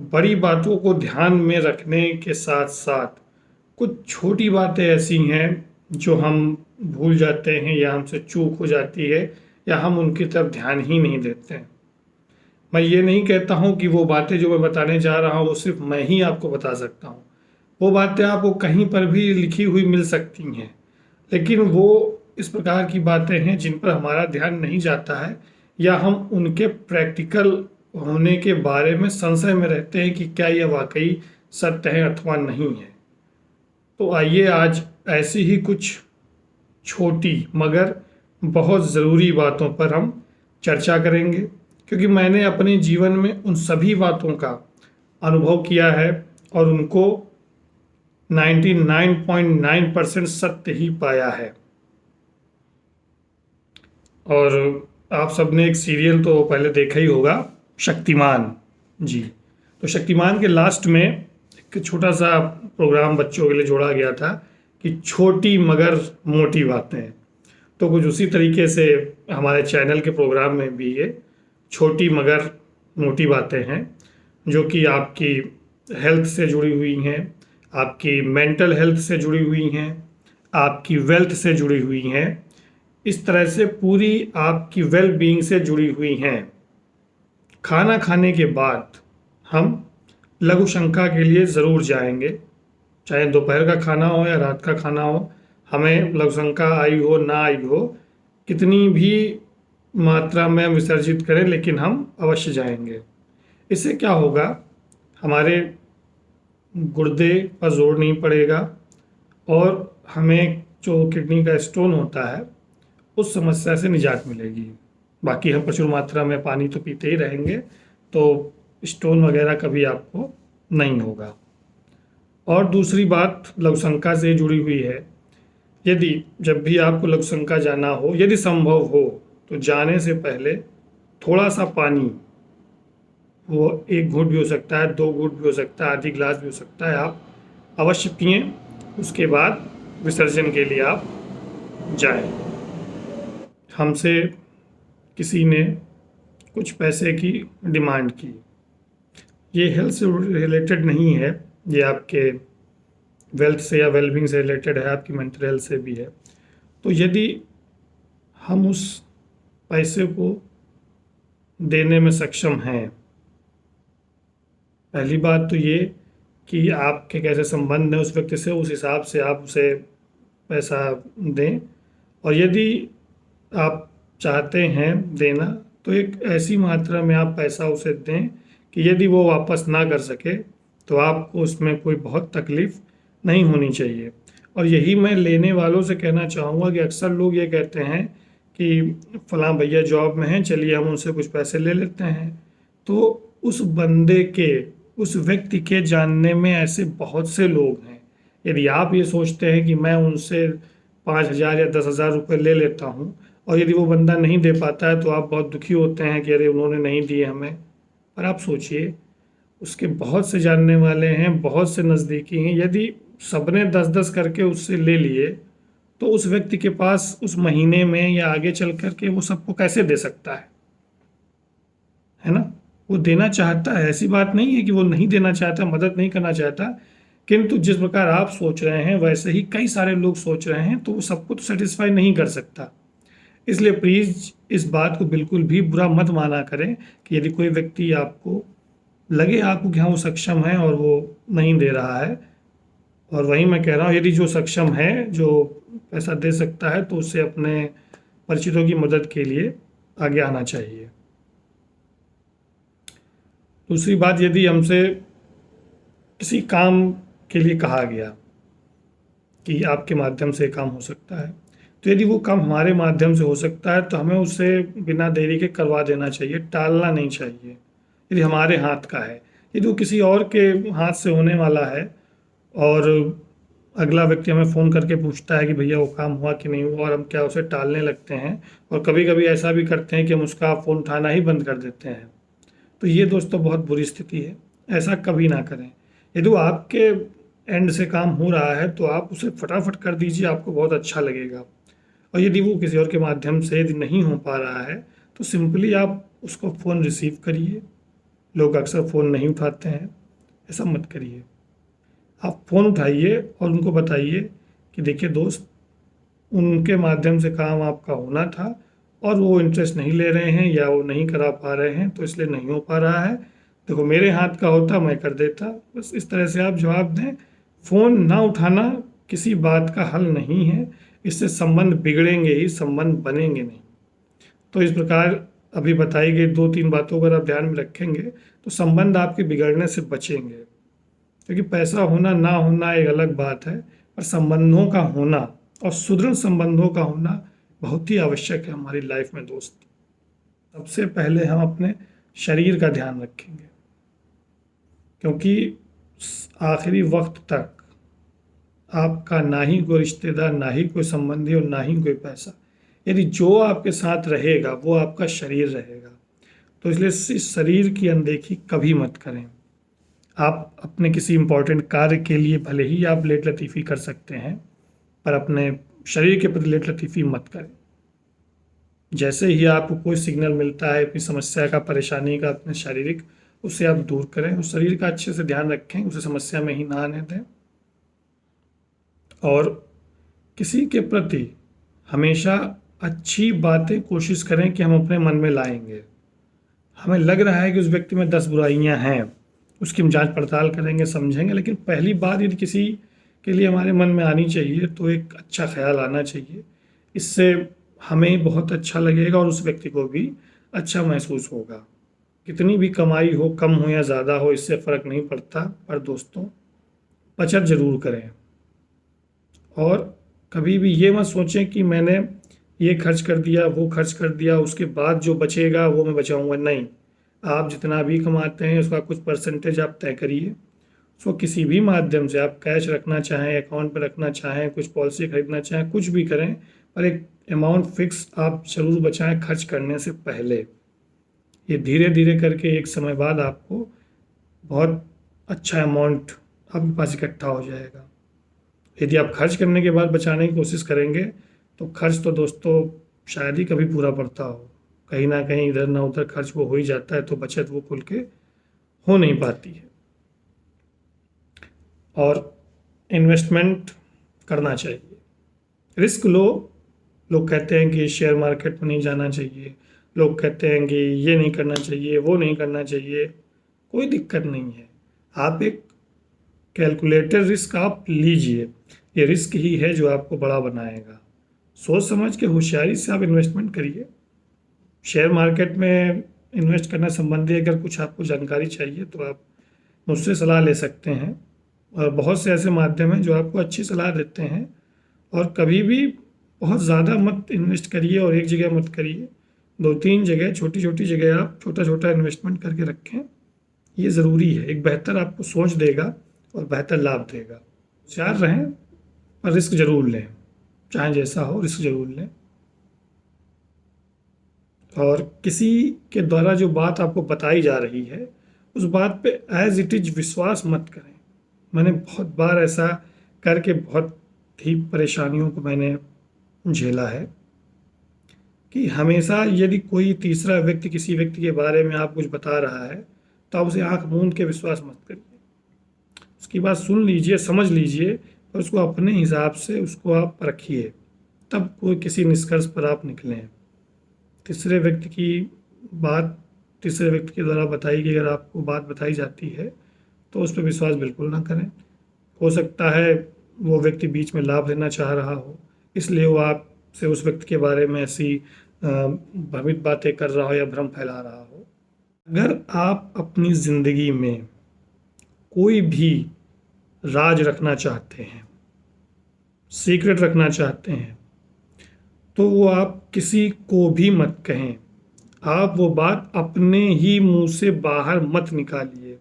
बड़ी बातों को ध्यान में रखने के साथ साथ कुछ छोटी बातें ऐसी हैं जो हम भूल जाते हैं या हमसे चूक हो जाती है या हम उनकी तरफ ध्यान ही नहीं देते हैं। मैं ये नहीं कहता हूँ कि वो बातें जो मैं बताने जा रहा हूँ वो सिर्फ मैं ही आपको बता सकता हूँ। वो बातें आपको कहीं पर भी लिखी हुई मिल सकती हैं, लेकिन वो इस प्रकार की बातें हैं जिन पर हमारा ध्यान नहीं जाता है या हम उनके प्रैक्टिकल होने के बारे में संशय में रहते हैं कि क्या यह वाकई सत्य है अथवा नहीं है। तो आइए आज ऐसी ही कुछ छोटी मगर बहुत ज़रूरी बातों पर हम चर्चा करेंगे, क्योंकि मैंने अपने जीवन में उन सभी बातों का अनुभव किया है और उनको 99.9% सत्य ही पाया है। और आप सबने एक सीरियल तो पहले देखा ही होगा, शक्तिमान जी। तो शक्तिमान के लास्ट में एक छोटा सा प्रोग्राम बच्चों के लिए जोड़ा गया था कि छोटी मगर मोटी बातें। तो कुछ उसी तरीके से हमारे चैनल के प्रोग्राम में भी ये छोटी मगर मोटी बातें हैं जो कि आपकी हेल्थ से जुड़ी हुई हैं, आपकी मेंटल हेल्थ से जुड़ी हुई हैं, आपकी वेल्थ से जुड़ी हुई हैं, इस तरह से पूरी आपकी वेल बीइंग से जुड़ी हुई हैं। खाना खाने के बाद हम लघु शंका के लिए ज़रूर जाएंगे, चाहे दोपहर का खाना हो या रात का खाना हो। हमें लघु शंका आई हो ना आई हो, कितनी भी मात्रा में विसर्जित करें, लेकिन हम अवश्य जाएंगे। इससे क्या होगा, हमारे गुर्दे पर जोर नहीं पड़ेगा और हमें जो किडनी का स्टोन होता है उस समस्या से निजात मिलेगी। बाकी हम प्रचुर मात्रा में पानी तो पीते ही रहेंगे, तो स्टोन वगैरह कभी आपको नहीं होगा। और दूसरी बात लघु शंका से जुड़ी हुई है, यदि जब भी आपको लघु शंका जाना हो, यदि संभव हो तो जाने से पहले थोड़ा सा पानी, वो 1 घूंट भी हो सकता है, 2 घूंट भी हो सकता है, आधी गिलास भी हो सकता है, आप अवश्य पिएं। उसके बाद विसर्जन के लिए आप जाएं। हमसे किसी ने कुछ पैसे की डिमांड की, ये हेल्थ से रिलेटेड नहीं है, ये आपके वेल्थ से या वेलबींग से रिलेटेड है, आपकी मेंटल हेल्थ से भी है। तो यदि हम उस पैसे को देने में सक्षम हैं, पहली बात तो ये कि आपके कैसे संबंध हैं उस व्यक्ति से, उस हिसाब से आप उसे पैसा दें। और यदि आप चाहते हैं देना तो एक ऐसी मात्रा में आप पैसा उसे दें कि यदि वो वापस ना कर सके तो आपको उसमें कोई बहुत तकलीफ़ नहीं होनी चाहिए। और यही मैं लेने वालों से कहना चाहूँगा कि अक्सर लोग ये कहते हैं कि फलां भैया जॉब में हैं, चलिए हम उनसे कुछ पैसे ले लेते हैं। तो उस बंदे के, उस व्यक्ति के जानने में ऐसे बहुत से लोग हैं। यदि आप ये सोचते हैं कि मैं उनसे 5,000 या 10,000 रुपये ले लेता हूँ और यदि वो बंदा नहीं दे पाता है तो आप बहुत दुखी होते हैं कि अरे उन्होंने नहीं दिए हमें। पर आप सोचिए, उसके बहुत से जानने वाले हैं, बहुत से नज़दीकी हैं। यदि सबने 10-10 करके उससे ले लिए तो उस व्यक्ति के पास उस महीने में या आगे चल कर के वो सबको कैसे दे सकता है ना? वो देना चाहता है, ऐसी बात नहीं है कि वो नहीं देना चाहता, मदद नहीं करना चाहता, किंतु जिस प्रकार आप सोच रहे हैं वैसे ही कई सारे लोग सोच रहे हैं, तो वो सबको तो सेटिस्फाई नहीं कर सकता। इसलिए प्लीज़ इस बात को बिल्कुल भी बुरा मत माना करें कि यदि कोई व्यक्ति आपको लगे आपको कि हाँ वो सक्षम है और वो नहीं दे रहा है। और वहीं मैं कह रहा हूँ, यदि जो सक्षम है, जो पैसा दे सकता है, तो उससे अपने परिचितों की मदद के लिए आगे आना चाहिए। दूसरी बात, यदि हमसे किसी काम के लिए कहा गया कि आपके माध्यम से काम हो सकता है, तो यदि वो काम हमारे माध्यम से हो सकता है तो हमें उसे बिना देरी के करवा देना चाहिए, टालना नहीं चाहिए। यदि हमारे हाथ का है, यदि वो किसी और के हाथ से होने वाला है और अगला व्यक्ति हमें फ़ोन करके पूछता है कि भैया वो काम हुआ कि नहीं हुआ, और हम क्या उसे टालने लगते हैं और कभी कभी ऐसा भी करते हैं कि हम उसका फ़ोन उठाना ही बंद कर देते हैं। तो ये दोस्तों बहुत बुरी स्थिति है, ऐसा कभी ना करें। यदि वो आपके एंड से काम हो रहा है तो आप उसे फटाफट कर दीजिए, आपको बहुत अच्छा लगेगा। और यदि वो किसी और के माध्यम से यदि नहीं हो पा रहा है तो सिंपली आप उसको फ़ोन रिसीव करिए लोग अक्सर फ़ोन नहीं उठाते हैं, ऐसा मत करिए। आप फ़ोन उठाइए और उनको बताइए कि देखिए दोस्त, उनके माध्यम से काम आपका होना था और वो इंटरेस्ट नहीं ले रहे हैं या वो नहीं करा पा रहे हैं, तो इसलिए नहीं हो पा रहा है। देखो मेरे हाथ का होता मैं कर देता। बस इस तरह से आप जवाब दें। फ़ोन ना उठाना किसी बात का हल नहीं है, इससे संबंध बिगड़ेंगे ही, संबंध बनेंगे नहीं। तो इस प्रकार अभी बताई गई 2-3 बातों को अगर आप ध्यान में रखेंगे तो संबंध आपके बिगड़ने से बचेंगे। क्योंकि पैसा होना ना होना एक अलग बात है, पर संबंधों का होना और सुदृढ़ संबंधों का होना बहुत ही आवश्यक है हमारी लाइफ में दोस्त। सबसे पहले हम अपने शरीर का ध्यान रखेंगे, क्योंकि आखिरी वक्त तक आपका ना ही कोई रिश्तेदार, ना ही कोई संबंधी और ना ही कोई पैसा, यदि जो आपके साथ रहेगा वो आपका शरीर रहेगा। तो इसलिए इस शरीर की अनदेखी कभी मत करें। आप अपने किसी इम्पोर्टेंट कार्य के लिए भले ही आप लेट लतीफ़ी कर सकते हैं, पर अपने शरीर के प्रति लेट लतीफ़ी मत करें। जैसे ही आपको कोई सिग्नल मिलता है अपनी समस्या का, परेशानी का, अपने शारीरिक, उसे आप दूर करें। उस शरीर का अच्छे से ध्यान रखें, उसे समस्या में ही ना आने दें। और किसी के प्रति हमेशा अच्छी बातें कोशिश करें कि हम अपने मन में लाएंगे। हमें लग रहा है कि उस व्यक्ति में 10 बुराइयां हैं, उसकी हम जांच पड़ताल करेंगे, समझेंगे, लेकिन पहली बात यदि किसी के लिए हमारे मन में आनी चाहिए तो एक अच्छा ख्याल आना चाहिए। इससे हमें बहुत अच्छा लगेगा और उस व्यक्ति को भी अच्छा महसूस होगा। कितनी भी कमाई हो, कम हो या ज़्यादा हो, इससे फ़र्क नहीं पड़ता, पर दोस्तों बचत ज़रूर करें। और कभी भी ये मत सोचें कि मैंने ये खर्च कर दिया, वो खर्च कर दिया, उसके बाद जो बचेगा वो मैं बचाऊंगा। नहीं, आप जितना भी कमाते हैं उसका कुछ परसेंटेज आप तय करिए। उसको किसी भी माध्यम से आप कैश रखना चाहें, अकाउंट पर रखना चाहें, कुछ पॉलिसी खरीदना चाहें, कुछ भी करें, पर एक अमाउंट फिक्स आप ज़रूर बचाएं खर्च करने से पहले। ये धीरे धीरे करके एक समय बाद आपको बहुत अच्छा अमाउंट आपके पास इकट्ठा हो जाएगा। यदि आप खर्च करने के बाद बचाने की कोशिश करेंगे तो खर्च तो दोस्तों शायद ही कभी पूरा पड़ता हो, कहीं ना कहीं इधर ना उधर खर्च वो हो ही जाता है, तो बचत वो खुल के हो नहीं पाती है। और इन्वेस्टमेंट करना चाहिए, रिस्क लो। लोग कहते हैं कि शेयर मार्केट में नहीं जाना चाहिए, लोग कहते हैं कि ये नहीं करना चाहिए, वो नहीं करना चाहिए। कोई दिक्कत नहीं है, आप एक कैलकुलेटेड रिस्क आप लीजिए। ये रिस्क ही है जो आपको बड़ा बनाएगा। सोच समझ के होशियारी से आप इन्वेस्टमेंट करिए। शेयर मार्केट में इन्वेस्ट करने संबंधी अगर कुछ आपको जानकारी चाहिए तो आप मुझसे सलाह ले सकते हैं, और बहुत से ऐसे माध्यम हैं जो आपको अच्छी सलाह देते हैं। और कभी भी बहुत ज़्यादा मत इन्वेस्ट करिए और एक जगह मत करिए, 2-3 जगह, छोटी छोटी जगह आप छोटा छोटा इन्वेस्टमेंट करके रखें। ये ज़रूरी है, एक बेहतर आपको सोच देगा और बेहतर लाभ देगा। होशियार रहें पर रिस्क ज़रूर लें, चाहे जैसा हो रिस्क ज़रूर लें। और किसी के द्वारा जो बात आपको बताई जा रही है उस बात पे एज इट इज़ विश्वास मत करें। मैंने बहुत बार ऐसा करके बहुत ही परेशानियों को मैंने झेला है कि हमेशा यदि कोई तीसरा व्यक्ति किसी व्यक्ति के बारे में आप कुछ बता रहा है तो आप उसे आंख मूंद के विश्वास मत करिए। उसकी बात सुन लीजिए, समझ लीजिए और उसको अपने हिसाब से उसको आप रखिए, तब कोई किसी निष्कर्ष पर आप निकलें। तीसरे व्यक्ति की बात, तीसरे व्यक्ति के द्वारा बताई गई अगर आपको बात बताई जाती है तो उस पर विश्वास बिल्कुल ना करें। हो सकता है वो व्यक्ति बीच में लाभ लेना चाह रहा हो, इसलिए वो आपसे उस व्यक्ति के बारे में ऐसी भ्रमित बातें कर रहा हो या भ्रम फैला रहा हो। अगर आप अपनी ज़िंदगी में कोई भी राज रखना चाहते हैं, सीक्रेट रखना चाहते हैं, तो वो आप किसी को भी मत कहें। आप वो बात अपने ही मुंह से बाहर मत निकालिए,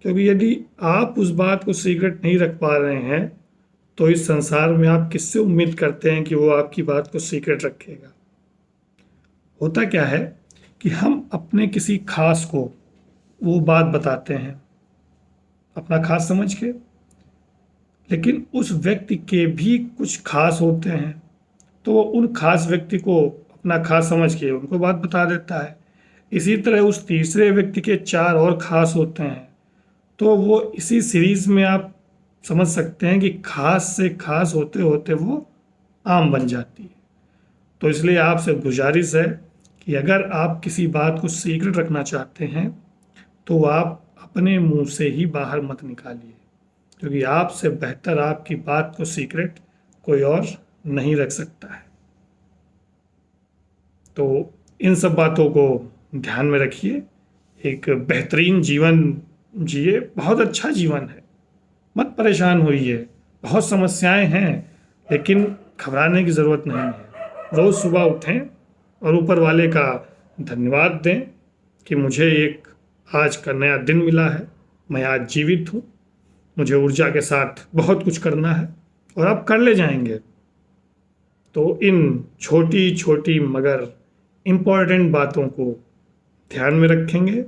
क्योंकि यदि आप उस बात को सीक्रेट नहीं रख पा रहे हैं तो इस संसार में आप किससे उम्मीद करते हैं कि वो आपकी बात को सीक्रेट रखेगा। होता क्या है कि हम अपने किसी खास को वो बात बताते हैं अपना खास समझ के, लेकिन उस व्यक्ति के भी कुछ खास होते हैं, तो वो उन खास व्यक्ति को अपना खास समझ के उनको बात बता देता है। इसी तरह उस तीसरे व्यक्ति के 4 और खास होते हैं। तो वो इसी सीरीज में आप समझ सकते हैं कि खास से खास होते होते वो आम बन जाती है। तो इसलिए आपसे गुजारिश है कि अगर आप किसी बात को सीक्रेट रखना चाहते हैं तो आप अपने मुंह से ही बाहर मत निकालिए, क्योंकि आपसे बेहतर आपकी बात को सीक्रेट कोई और नहीं रख सकता है। तो इन सब बातों को ध्यान में रखिए, एक बेहतरीन जीवन जिए। बहुत अच्छा जीवन है, मत परेशान होइए। बहुत समस्याएं हैं लेकिन घबराने की ज़रूरत नहीं है। रोज़ सुबह उठें और ऊपर वाले का धन्यवाद दें कि मुझे एक आज का नया दिन मिला है, मैं आज जीवित हूँ, मुझे ऊर्जा के साथ बहुत कुछ करना है और आप कर ले जाएंगे। तो इन छोटी छोटी मगर इम्पॉर्टेंट बातों को ध्यान में रखेंगे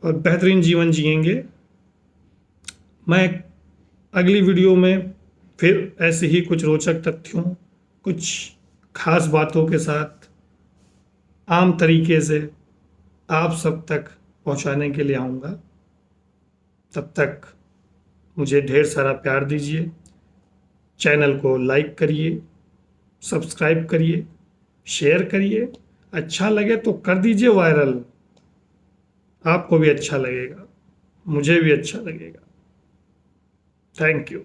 और बेहतरीन जीवन जिएंगे। मैं अगली वीडियो में फिर ऐसे ही कुछ रोचक तथ्यों, कुछ खास बातों के साथ आम तरीके से आप सब तक पहुंचाने के लिए आऊँगा। तब तक मुझे ढेर सारा प्यार दीजिए। चैनल को लाइक करिए, सब्सक्राइब करिए, शेयर करिए। अच्छा लगे तो कर दीजिए वायरल, आपको भी अच्छा लगेगा, मुझे भी अच्छा लगेगा। Thank you.